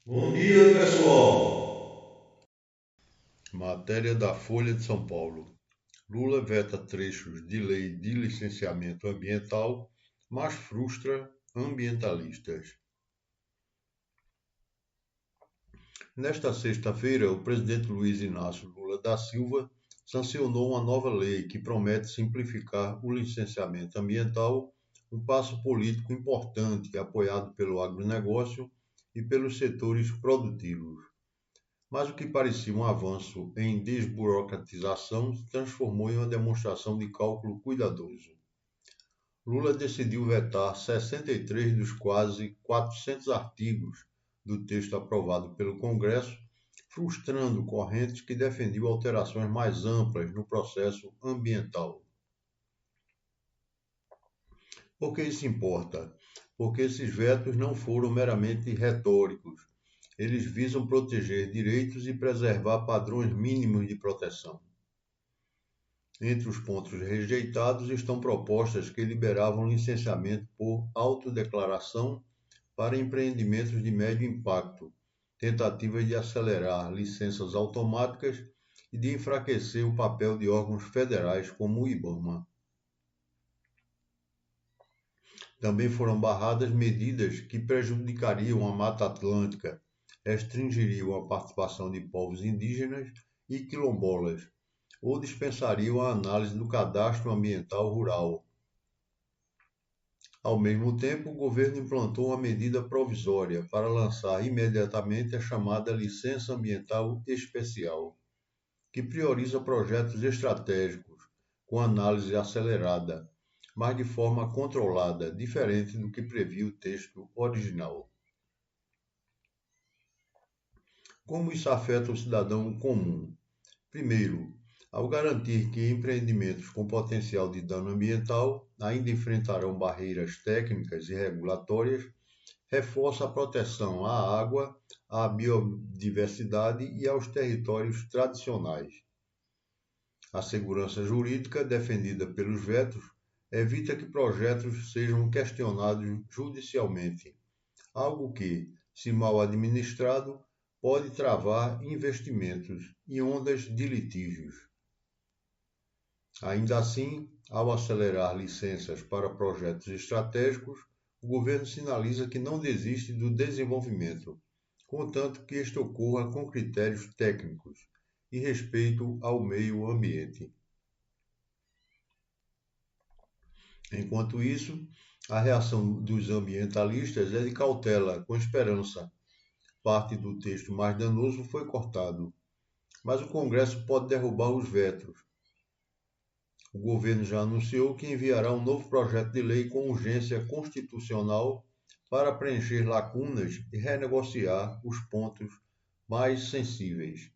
Bom dia, pessoal. Matéria da Folha de São Paulo. Lula veta trechos de lei de licenciamento ambiental, mas frustra ambientalistas. Nesta sexta-feira, o presidente Luiz Inácio Lula da Silva sancionou uma nova lei que promete simplificar o licenciamento ambiental, um passo político importante apoiado pelo agronegócio e pelos setores produtivos. Mas o que parecia um avanço em desburocratização se transformou em uma demonstração de cálculo cuidadoso. Lula decidiu vetar 63 dos quase 400 artigos do texto aprovado pelo Congresso, frustrando correntes que defendiam alterações mais amplas no processo ambiental. Por que isso importa? Porque esses vetos não foram meramente retóricos. Eles visam proteger direitos e preservar padrões mínimos de proteção. Entre os pontos rejeitados estão propostas que liberavam licenciamento por autodeclaração para empreendimentos de médio impacto, tentativas de acelerar licenças automáticas e de enfraquecer o papel de órgãos federais como o IBAMA. Também foram barradas medidas que prejudicariam a Mata Atlântica, restringiriam a participação de povos indígenas e quilombolas, ou dispensariam a análise do cadastro ambiental rural. Ao mesmo tempo, o governo implantou uma medida provisória para lançar imediatamente a chamada Licença Ambiental Especial, que prioriza projetos estratégicos com análise acelerada, mas de forma controlada, diferente do que previa o texto original. Como isso afeta o cidadão comum? Primeiro, ao garantir que empreendimentos com potencial de dano ambiental ainda enfrentarão barreiras técnicas e regulatórias, reforça a proteção à água, à biodiversidade e aos territórios tradicionais. A segurança jurídica defendida pelos vetos evita que projetos sejam questionados judicialmente, algo que, se mal administrado, pode travar investimentos e ondas de litígios. Ainda assim, ao acelerar licenças para projetos estratégicos, o governo sinaliza que não desiste do desenvolvimento, contanto que este ocorra com critérios técnicos e respeito ao meio ambiente. Enquanto isso, a reação dos ambientalistas é de cautela, com esperança. Parte do texto mais danoso foi cortado, mas o Congresso pode derrubar os vetos. O governo já anunciou que enviará um novo projeto de lei com urgência constitucional para preencher lacunas e renegociar os pontos mais sensíveis.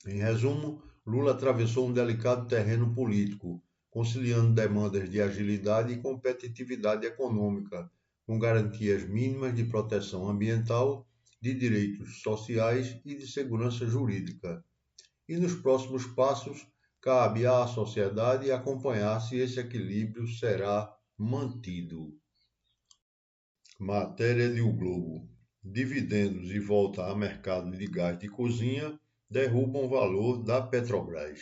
Em resumo, Lula atravessou um delicado terreno político, conciliando demandas de agilidade e competitividade econômica, com garantias mínimas de proteção ambiental, de direitos sociais e de segurança jurídica. E nos próximos passos, cabe à sociedade acompanhar se esse equilíbrio será mantido. Matéria de O Globo. Dividendos e volta a mercado de gás de cozinha derrubam o valor da Petrobras.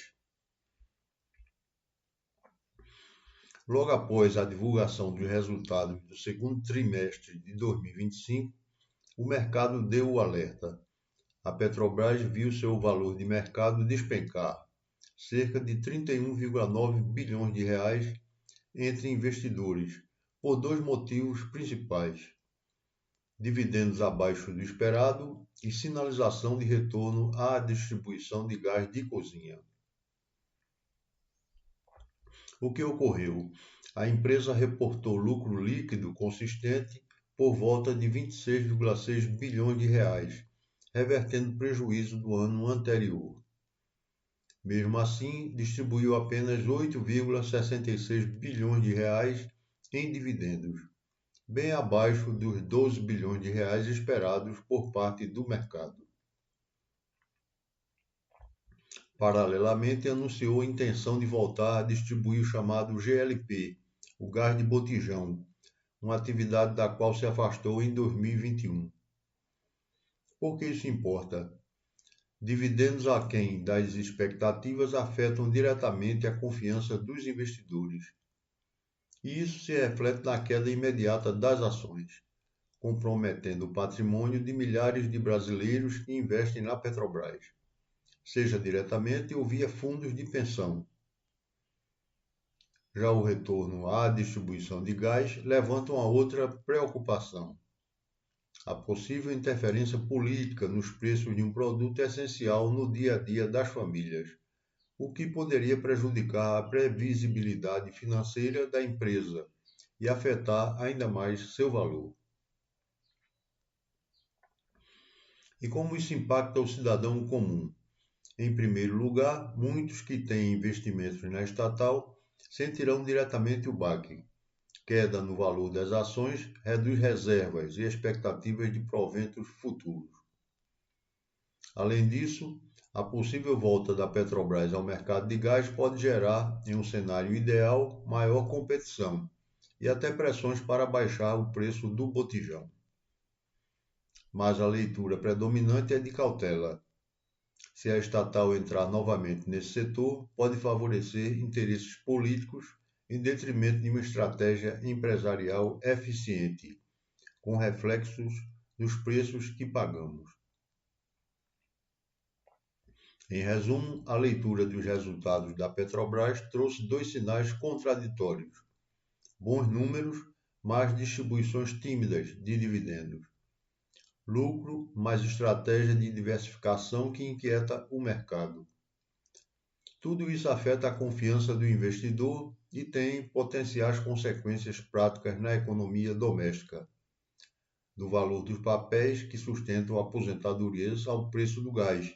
Logo após a divulgação dos resultados do segundo trimestre de 2025, o mercado deu o alerta. A Petrobras viu seu valor de mercado despencar, cerca de 31,9 bilhões de reais entre investidores, por dois motivos principais: dividendos abaixo do esperado e sinalização de retorno à distribuição de gás de cozinha. O que ocorreu? A empresa reportou lucro líquido consistente por volta de 26,6 bilhões de reais, revertendo o prejuízo do ano anterior. Mesmo assim, distribuiu apenas 8,66 bilhões de reais em dividendos, bem abaixo dos 12 bilhões de reais esperados por parte do mercado. Paralelamente, anunciou a intenção de voltar a distribuir o chamado GLP, o gás de botijão, uma atividade da qual se afastou em 2021. Por que isso importa? Dividendos aquém das expectativas afetam diretamente a confiança dos investidores. E isso se reflete na queda imediata das ações, comprometendo o patrimônio de milhares de brasileiros que investem na Petrobras, seja diretamente ou via fundos de pensão. Já o retorno à distribuição de gás levanta uma outra preocupação: a possível interferência política nos preços de um produto essencial no dia a dia das famílias, o que poderia prejudicar a previsibilidade financeira da empresa e afetar ainda mais seu valor. E como isso impacta o cidadão comum? Em primeiro lugar, muitos que têm investimentos na estatal sentirão diretamente o baque. Queda no valor das ações reduz reservas e expectativas de proventos futuros. Além disso, a possível volta da Petrobras ao mercado de gás pode gerar, em um cenário ideal, maior competição e até pressões para baixar o preço do botijão. Mas a leitura predominante é de cautela. Se a estatal entrar novamente nesse setor, pode favorecer interesses políticos em detrimento de uma estratégia empresarial eficiente, com reflexos nos preços que pagamos. Em resumo, a leitura dos resultados da Petrobras trouxe dois sinais contraditórios: bons números, mas distribuições tímidas de dividendos. Lucro, mas estratégia de diversificação que inquieta o mercado. Tudo isso afeta a confiança do investidor e tem potenciais consequências práticas na economia doméstica, do valor dos papéis que sustentam aposentadorias ao preço do gás,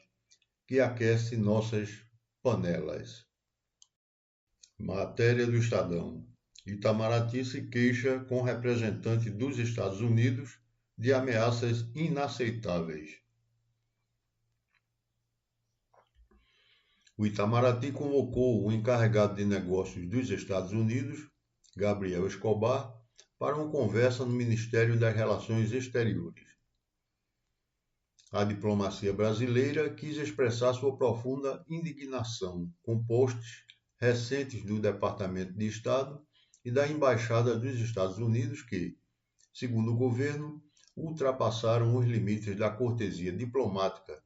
que aquece nossas panelas. Matéria do Estadão. Itamaraty se queixa com representante dos Estados Unidos de ameaças inaceitáveis. O Itamaraty convocou o encarregado de negócios dos Estados Unidos, Gabriel Escobar, para uma conversa no Ministério das Relações Exteriores. A diplomacia brasileira quis expressar sua profunda indignação com posts recentes do Departamento de Estado e da Embaixada dos Estados Unidos que, segundo o governo, ultrapassaram os limites da cortesia diplomática,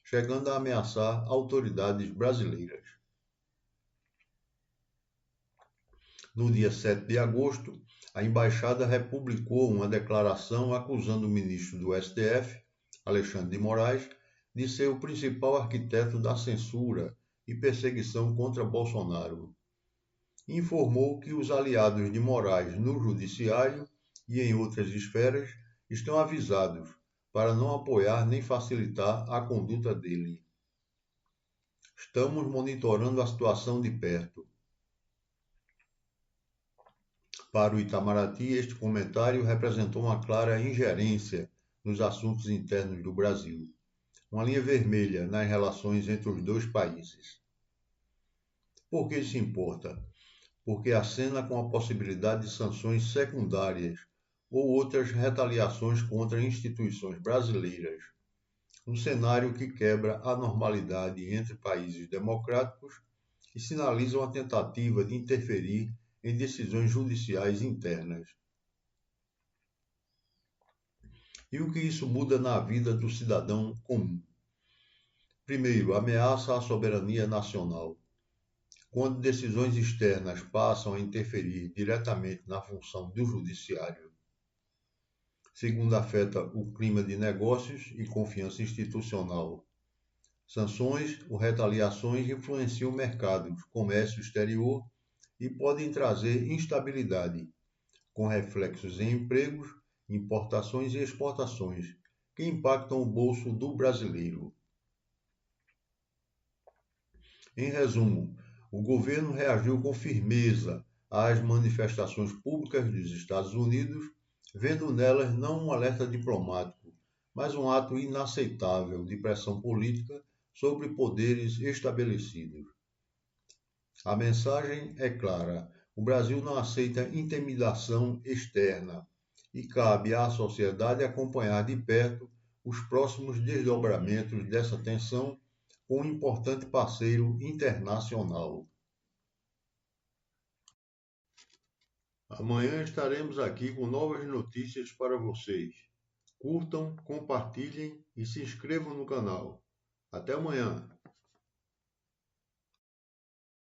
chegando a ameaçar autoridades brasileiras. No dia 7 de agosto, a Embaixada republicou uma declaração acusando o ministro do STF, Alexandre de Moraes, de ser o principal arquiteto da censura e perseguição contra Bolsonaro. Informou que os aliados de Moraes no judiciário e em outras esferas estão avisados para não apoiar nem facilitar a conduta dele. Estamos monitorando a situação de perto. Para o Itamaraty, este comentário representou uma clara ingerência nos assuntos internos do Brasil, uma linha vermelha nas relações entre os dois países. Por que isso importa? Porque acena com a possibilidade de sanções secundárias ou outras retaliações contra instituições brasileiras, um cenário que quebra a normalidade entre países democráticos e sinaliza uma tentativa de interferir em decisões judiciais internas. E o que isso muda na vida do cidadão comum? Primeiro, ameaça à soberania nacional. Quando decisões externas passam a interferir diretamente na função do judiciário. Segundo, afeta o clima de negócios e confiança institucional. Sanções ou retaliações influenciam mercados, comércio exterior e podem trazer instabilidade, com reflexos em empregos, importações e exportações, que impactam o bolso do brasileiro. Em resumo, o governo reagiu com firmeza às manifestações públicas dos Estados Unidos, vendo nelas não um alerta diplomático, mas um ato inaceitável de pressão política sobre poderes estabelecidos. A mensagem é clara: O Brasil não aceita intimidação externa e cabe à sociedade acompanhar de perto os próximos desdobramentos dessa tensão com um importante parceiro internacional. Amanhã estaremos aqui com novas notícias para vocês. Curtam, compartilhem e se inscrevam no canal. Até amanhã!